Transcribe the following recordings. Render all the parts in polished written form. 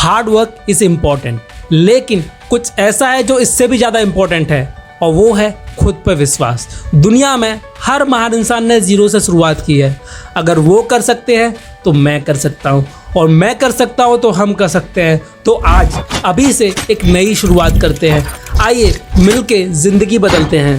Hard work is important, लेकिन कुछ ऐसा है जो इससे भी ज़्यादा इम्पॉर्टेंट है और वो है खुद पर विश्वास। दुनिया में हर महान इंसान ने जीरो से शुरुआत की है। अगर वो कर सकते हैं तो मैं कर सकता हूँ, और मैं कर सकता हूँ तो हम कर सकते हैं। तो आज अभी से एक नई शुरुआत करते हैं। आइए मिलके ज़िंदगी बदलते हैं।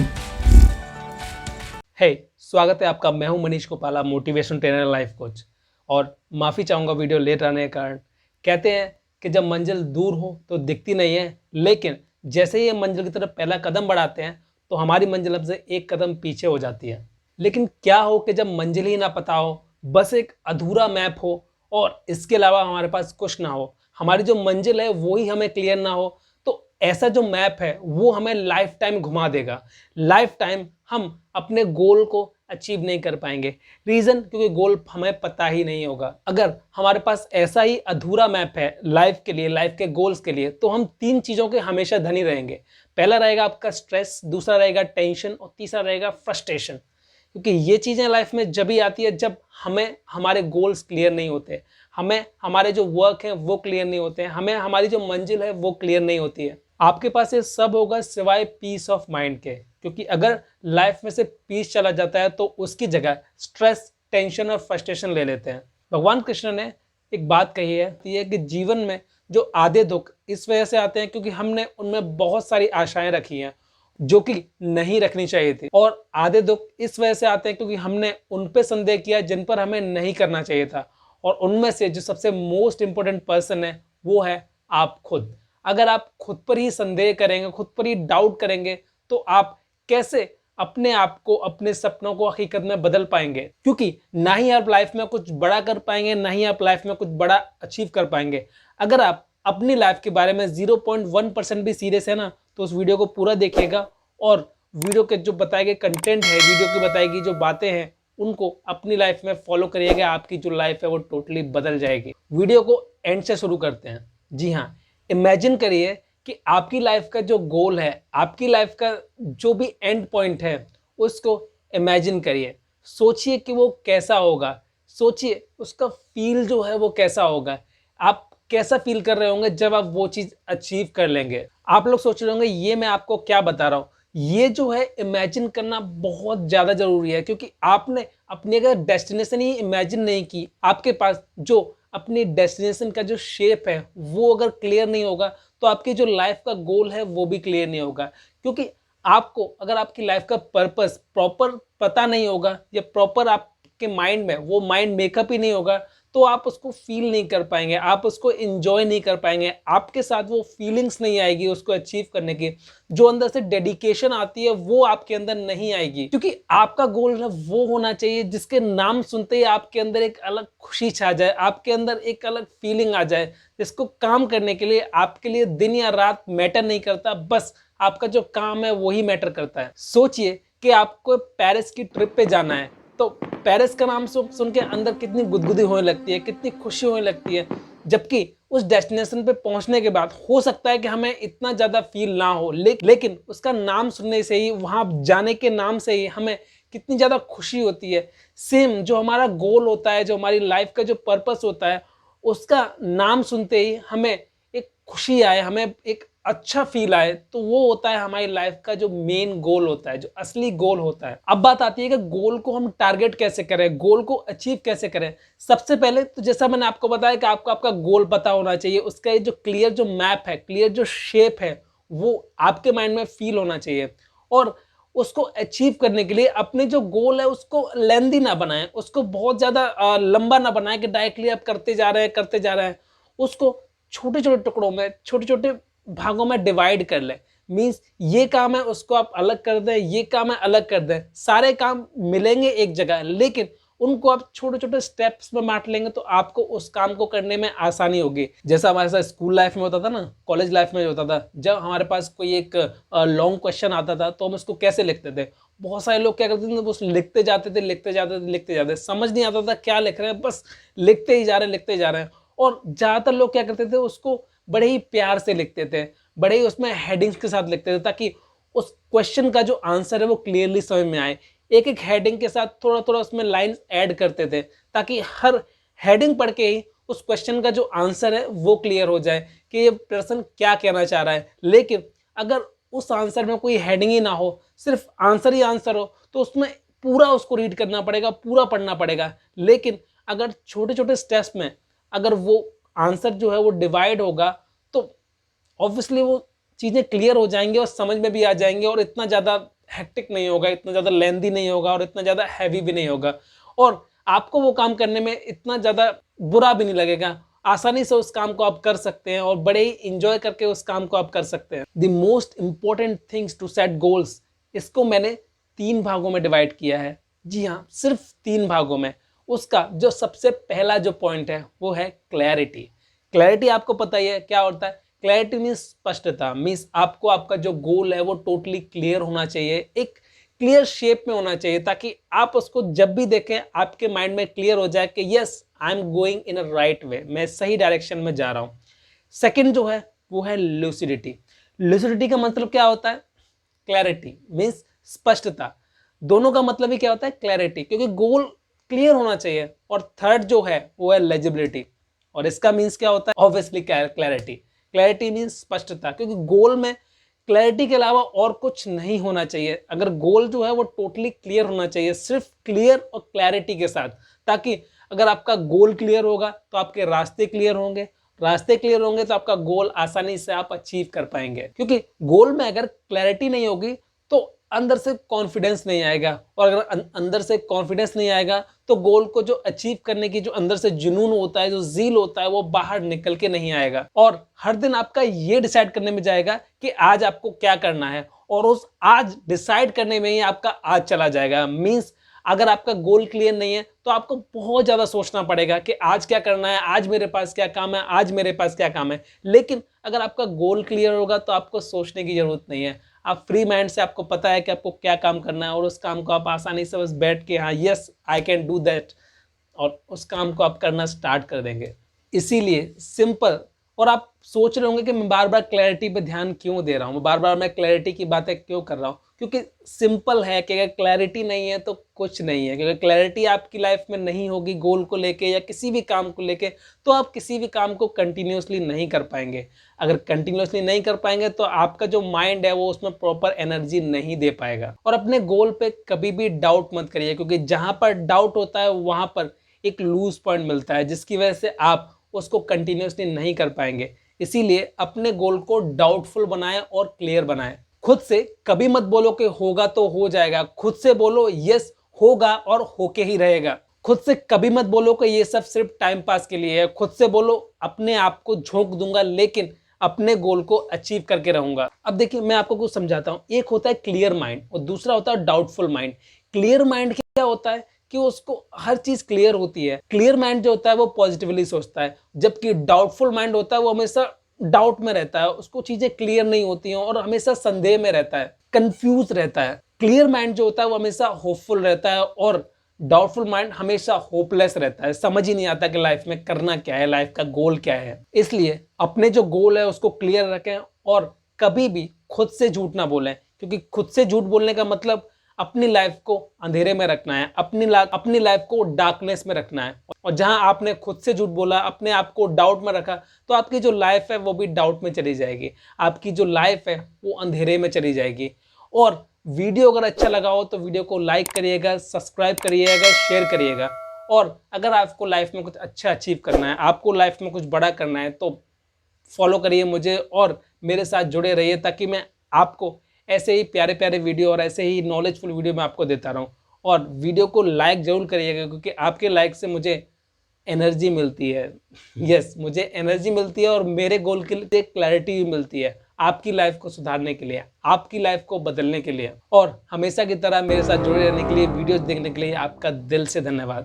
हे, स्वागत है आपका। मैं हूं Manish Gopala, motivation trainer, life coach. और माफ़ी चाहूँगा वीडियो लेट आने के कारण। कहते हैं कि जब मंजिल दूर हो तो दिखती नहीं है, लेकिन जैसे ही ये मंजिल की तरफ पहला कदम बढ़ाते हैं तो हमारी मंजिल हमसे एक कदम पीछे हो जाती है। लेकिन क्या हो कि जब मंजिल ही ना पता हो, बस एक अधूरा मैप हो और इसके अलावा हमारे पास कुछ ना हो, हमारी जो मंजिल है वो ही हमें क्लियर ना हो, तो ऐसा जो मैप है वो हमें लाइफ टाइम घुमा देगा। लाइफ टाइम हम अपने गोल को अचीव नहीं कर पाएंगे। रीज़न क्योंकि गोल हमें पता ही नहीं होगा। अगर हमारे पास ऐसा ही अधूरा मैप है लाइफ के लिए, लाइफ के गोल्स के लिए, तो हम तीन चीज़ों के हमेशा धनी रहेंगे। पहला रहेगा आपका स्ट्रेस, दूसरा रहेगा टेंशन और तीसरा रहेगा फ्रस्ट्रेशन। क्योंकि ये चीज़ें लाइफ में जब ही आती है जब हमें हमारे गोल्स क्लियर नहीं होते, हमें हमारे जो वर्क हैं वो क्लियर नहीं होते हैं, हमें हमारी जो मंजिल है वो क्लियर नहीं होती है। आपके पास ये सब होगा सिवाय पीस ऑफ माइंड के। क्योंकि अगर लाइफ में से पीस चला जाता है तो उसकी जगह स्ट्रेस, टेंशन और फ्रस्ट्रेशन ले लेते हैं। भगवान कृष्ण ने एक बात कही है कि जीवन में जो आधे दुख इस वजह से आते हैं क्योंकि हमने उनमें बहुत सारी आशाएं रखी हैं जो कि नहीं रखनी चाहिए थी, और आधे दुख इस वजह से आते हैं क्योंकि हमने उन पे संदेह किया जिन पर हमें नहीं करना चाहिए था। और उनमें से जो सबसे मोस्ट इंपॉर्टेंट पर्सन है वो है आप खुद। अगर आप खुद पर ही संदेह करेंगे, खुद पर ही डाउट करेंगे, तो आप कैसे अपने आप को, अपने सपनों को हकीकत में बदल पाएंगे? क्योंकि ना ही आप लाइफ में कुछ बड़ा कर पाएंगे, ना ही आप लाइफ में कुछ बड़ा अचीव कर पाएंगे। अगर आप अपनी लाइफ के बारे में 0.1% भी सीरियस है ना, तो उस वीडियो को पूरा देखिएगा और वीडियो के जो बताए गए कंटेंट है, वीडियो की बताई गई जो बातें हैं, उनको अपनी लाइफ में फॉलो करिएगा। आपकी जो लाइफ है वो टोटली बदल जाएगी। वीडियो को एंड से शुरू करते हैं। जी हाँ, इमेजिन करिए कि आपकी लाइफ का जो गोल है, आपकी लाइफ का जो भी एंड पॉइंट है, उसको इमेजिन करिए। सोचिए कि वो कैसा होगा, सोचिए उसका फील जो है वो कैसा होगा। आप कैसा फील कर रहे होंगे जब आप वो चीज़ अचीव कर लेंगे? आप लोग सोच रहे होंगे ये मैं आपको क्या बता रहा हूँ। ये जो है इमेजिन करना बहुत ज़्यादा ज़रूरी है, क्योंकि आपने अपनी अगर डेस्टिनेशन ही इमेजिन नहीं की, आपके पास जो अपनी डेस्टिनेशन का जो शेप है वो अगर क्लियर नहीं होगा, तो आपकी जो लाइफ का गोल है वो भी क्लियर नहीं होगा। क्योंकि आपको अगर आपकी लाइफ का पर्पस प्रॉपर पता नहीं होगा या प्रॉपर आपके माइंड में वो माइंड मेकअप ही नहीं होगा, तो आप उसको फील नहीं कर पाएंगे, आप उसको एंजॉय नहीं कर पाएंगे, आपके साथ वो फीलिंग्स नहीं आएगी उसको अचीव करने की। जो अंदर से डेडिकेशन आती है वो आपके अंदर नहीं आएगी। क्योंकि आपका गोल है वो होना चाहिए जिसके नाम सुनते ही आपके अंदर एक अलग खुशी छा जाए, आपके अंदर एक अलग फीलिंग आ जाए, जिसको काम करने के लिए आपके लिए दिन या रात मैटर नहीं करता, बस आपका जो काम है वही मैटर करता है। सोचिए कि आपको पेरिस की ट्रिप पे जाना है, तो पेरिस का नाम सुन के अंदर कितनी गुदगुदी होने लगती है, कितनी खुशी होने लगती है। जबकि उस डेस्टिनेशन पे पहुंचने के बाद हो सकता है कि हमें इतना ज़्यादा फील ना हो, लेकिन उसका नाम सुनने से ही, वहाँ जाने के नाम से ही हमें कितनी ज़्यादा खुशी होती है। सेम जो हमारा गोल होता है, जो हमारी लाइफ का जो पर्पस होता है, उसका नाम सुनते ही हमें एक खुशी आए, हमें एक अच्छा फील आए, तो वो होता है हमारी लाइफ का जो मेन गोल होता है, जो असली गोल होता है। अब बात आती है कि गोल को हम टारगेट कैसे करें, गोल को अचीव कैसे करें। सबसे पहले तो जैसा मैंने आपको बताया कि आपको आपका गोल पता होना चाहिए, उसका ये जो क्लियर जो मैप है, क्लियर जो शेप है, वो आपके माइंड में फील होना चाहिए। और उसको अचीव करने के लिए अपने जो गोल है उसको लेंदी ना बनाएं, उसको बहुत ज़्यादा लंबा ना बनाएं कि डायरेक्टली आप करते जा रहे हैं। उसको छोटे छोटे टुकड़ों में, छोटे छोटे भागों में डिवाइड कर लें। मीन्स ये काम है उसको आप अलग कर दें, ये काम है अलग कर दें। सारे काम मिलेंगे एक जगह, लेकिन उनको आप छोटे छोटे स्टेप्स में बांट लेंगे तो आपको उस काम को करने में आसानी होगी। जैसा हमारे साथ स्कूल लाइफ में होता था ना, कॉलेज लाइफ में होता था, जब हमारे पास कोई एक लॉन्ग क्वेश्चन आता था तो हम उसको कैसे लिखते थे। बहुत सारे लोग क्या करते थे, बस लिखते जाते, समझ नहीं आता था क्या लिख रहे हैं, बस लिखते ही जा रहे हैं। और ज़्यादातर लोग क्या करते थे, उसको बड़े ही प्यार से लिखते थे, बड़े ही उसमें हेडिंग्स के साथ लिखते थे, ताकि उस क्वेश्चन का जो आंसर है वो क्लियरली समझ में आए। एक एक हेडिंग के साथ थोड़ा थोड़ा उसमें लाइंस ऐड करते थे, ताकि हर हेडिंग पढ़ के ही उस क्वेश्चन का जो आंसर है वो क्लियर हो जाए कि ये पर्सन क्या कहना चाह रहा है। लेकिन अगर उस आंसर में कोई हेडिंग ही ना हो, सिर्फ आंसर ही आंसर हो, तो उसमें पूरा उसको रीड करना पड़ेगा, पूरा पढ़ना पड़ेगा। लेकिन अगर छोटे छोटे स्टेप्स में अगर वो आंसर जो है वो डिवाइड होगा तो ऑब्वियसली वो चीज़ें क्लियर हो जाएंगी और समझ में भी आ जाएंगे, और इतना ज़्यादा हेक्टिक नहीं होगा, इतना ज़्यादा लेंदी नहीं होगा, और इतना ज़्यादा हैवी भी नहीं होगा, और आपको वो काम करने में इतना ज़्यादा बुरा भी नहीं लगेगा। आसानी से उस काम को आप कर सकते हैं और बड़े ही इंजॉय करके उस काम को आप कर सकते हैं। The most important things to set goals, इसको मैंने 3 भागों में डिवाइड किया है। जी हाँ, सिर्फ 3 भागों में। उसका जो सबसे पहला जो पॉइंट है वो है क्लैरिटी। क्लैरिटी आपको पता ही है क्या होता है। क्लैरिटी मीन्स स्पष्टता, मीन्स आपको आपका जो गोल है वो टोटली क्लियर होना चाहिए, एक क्लियर शेप में होना चाहिए, ताकि आप उसको जब भी देखें आपके माइंड में क्लियर हो जाए कि yes I am going in a right way, मैं सही डायरेक्शन में जा रहा हूँ। सेकंड जो है वो है लूसिडिटी। लूसिडिटी का मतलब क्या होता है? क्लैरिटी मीन्स स्पष्टता। दोनों का मतलब ही क्या होता है? क्लैरिटी, क्योंकि गोल क्लियर होना चाहिए। और थर्ड जो है वो है लेजिबिलिटी, और इसका मीन्स क्या होता है? Obviously clarity. क्लैरिटी मीन्स स्पष्टता, क्योंकि गोल में क्लैरिटी के अलावा और कुछ नहीं होना चाहिए। अगर गोल जो है वो टोटली क्लियर होना चाहिए, सिर्फ क्लियर और क्लैरिटी के साथ, ताकि अगर आपका गोल क्लियर होगा तो आपके रास्ते क्लियर होंगे, रास्ते क्लियर होंगे तो आपका गोल आसानी से आप अचीव कर पाएंगे। क्योंकि गोल में अगर क्लैरिटी नहीं होगी तो अंदर से कॉन्फिडेंस नहीं आएगा, और अगर अंदर से कॉन्फिडेंस नहीं आएगा तो गोल को जो अचीव करने की जो अंदर से जुनून होता है, जो ज़ील होता है, वो बाहर निकल के नहीं आएगा। और हर दिन आपका ये डिसाइड करने में जाएगा कि आज आपको क्या करना है, और उस आज डिसाइड करने में ही आपका आज चला जाएगा। मीन्स अगर आपका गोल क्लियर नहीं है तो आपको बहुत ज़्यादा सोचना पड़ेगा कि आज क्या करना है, आज मेरे पास क्या काम है, आज मेरे पास क्या काम है। लेकिन अगर आपका गोल क्लियर होगा तो आपको सोचने की ज़रूरत नहीं है। आप फ्री माइंड से, आपको पता है कि आपको क्या काम करना है, और उस काम को आप आसानी से बस बैठ के हाँ yes I can do that, और उस काम को आप करना स्टार्ट कर देंगे। इसीलिए सिंपल। और आप सोच रहे होंगे कि मैं बार बार क्लैरिटी पे ध्यान क्यों दे रहा हूँ, बार बार मैं क्लैरिटी की बातें क्यों कर रहा हूँ? क्योंकि सिंपल है कि अगर क्लैरिटी नहीं है तो कुछ नहीं है। क्योंकि क्लैरिटी आपकी लाइफ में नहीं होगी गोल को लेके या किसी भी काम को लेके, तो आप किसी भी काम को कंटिन्यूसली नहीं कर पाएंगे। अगर कंटिन्यूसली नहीं कर पाएंगे तो आपका जो माइंड है वो उसमें प्रॉपर एनर्जी नहीं दे पाएगा। और अपने गोल पे कभी भी डाउट मत करिए, क्योंकि जहाँ पर डाउट होता है वहाँ पर एक लूज पॉइंट मिलता है, जिसकी वजह से आप उसको कंटिन्यूसली नहीं कर पाएंगे। इसीलिए अपने गोल को डाउटफुल बनाएं और क्लियर बनाएं। खुद से कभी मत बोलो कि होगा तो हो जाएगा, खुद से बोलो यस होगा और होके ही रहेगा। खुद से कभी मत बोलो कि ये सब सिर्फ टाइम पास के लिए है। खुद से बोलो अपने आप को झोंक दूंगा लेकिन अपने गोल को अचीव करके रहूंगा। अब देखिए मैं आपको कुछ समझाता हूं। एक होता है क्लियर माइंड और दूसरा होता है डाउटफुल माइंड। क्लियर माइंड क्या होता है कि उसको हर चीज क्लियर होती है। क्लियर माइंड जो होता है वो पॉजिटिवली सोचता है, जबकि डाउटफुल माइंड होता है वो हमेशा डाउट में रहता है, उसको चीजें क्लियर नहीं होती हैं और हमेशा संदेह में रहता है, कंफ्यूज रहता है। क्लियर माइंड जो होता है वो हमेशा होपफुल रहता है, और डाउटफुल माइंड हमेशा होपलेस रहता है। समझ ही नहीं आता कि लाइफ में करना क्या है, लाइफ का गोल क्या है। इसलिए अपने जो गोल है उसको क्लियर रखें और कभी भी खुद से झूठ ना बोलें, क्योंकि खुद से झूठ बोलने का मतलब अपनी लाइफ को अंधेरे में रखना है, अपनी लाइफ को डार्कनेस में रखना है। और जहां आपने खुद से झूठ बोला, अपने आप को डाउट में रखा, तो आपकी जो लाइफ है वो भी डाउट में चली जाएगी, आपकी जो लाइफ है वो अंधेरे में चली जाएगी। और वीडियो अगर अच्छा लगा हो तो वीडियो को लाइक करिएगा, सब्सक्राइब करिएगा, शेयर करिएगा। और अगर आपको लाइफ में कुछ अच्छा अचीव करना है, आपको लाइफ में कुछ बड़ा करना है, तो फॉलो करिए मुझे और मेरे साथ जुड़े रहिए, ताकि मैं आपको ऐसे ही प्यारे प्यारे वीडियो और ऐसे ही नॉलेजफुल वीडियो मैं आपको देता रहूं। और वीडियो को लाइक जरूर करिएगा, क्योंकि आपके लाइक से मुझे एनर्जी मिलती है। यस, मुझे एनर्जी मिलती है और मेरे गोल के लिए क्लैरिटी भी मिलती है, आपकी लाइफ को सुधारने के लिए, आपकी लाइफ को बदलने के लिए। और हमेशा की तरह मेरे साथ जुड़े रहने के लिए, वीडियोस देखने के लिए आपका दिल से धन्यवाद।